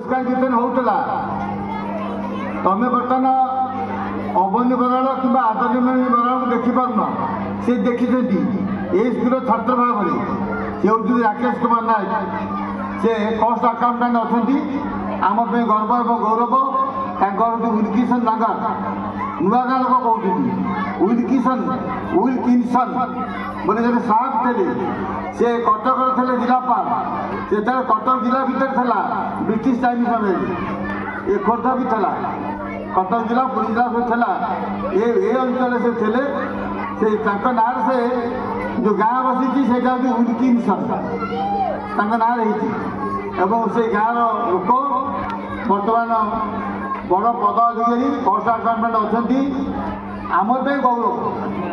पुरस्कार वितरण होता तमें बर्तमान अवनी बराड़ कि आदरणीय बराड़ को देखिपार से देखी ये स्कूल छात्र भाव से हूँ राकेश कुमार नायक से कस्ट आकाउंटाट अच्छा आम गर्व और गौरव तांकर विलकिसन नागर नुआ गाँ लोक कहते विलकिसन बोले जब साहब थे से कटक थे जिलापाल से कटक जिला भितर था ब्रिटिश टाइम समय ये खोर्धा भी था कटक जिला पुरी जिला सब था ये अंचल से थे से ना से जो गाँ बसी से विलकिसन ना रही से गाँव लोक बर्तमान बड़ पद अधिकारी कस्ट आकाउंटेंट अच्छा आम गौरव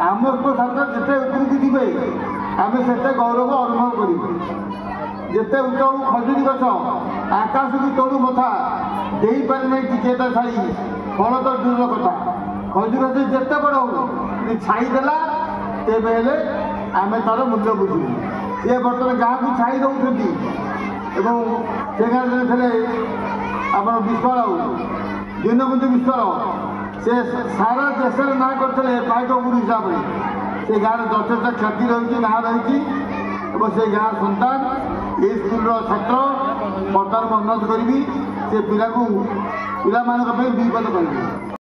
आम छात्र जिते उपरक जी आम से गौरव अनुभव कर जिते उच्च खजुरी गछ आकाश की तलू मथा दे पारे ना टिकेटा छाई फल तो दूर कथा खजुरी गछ जिते बड़ हो छाई देला तेज आम तार मूल्य बुझू सी बर्तमान गाँव को छाई दौरान से गाँव थे आप विश्वाल दीनबंधु विश्वाल से सारा देश ना करते पाइक गुरु हिसाब से गाँव यथेष ख्याति रही ना रही से गाँव सन्तान ये स्कूल छात्र बर्तमान उन्नत करी से पिला पिला दुई पद करेंगे।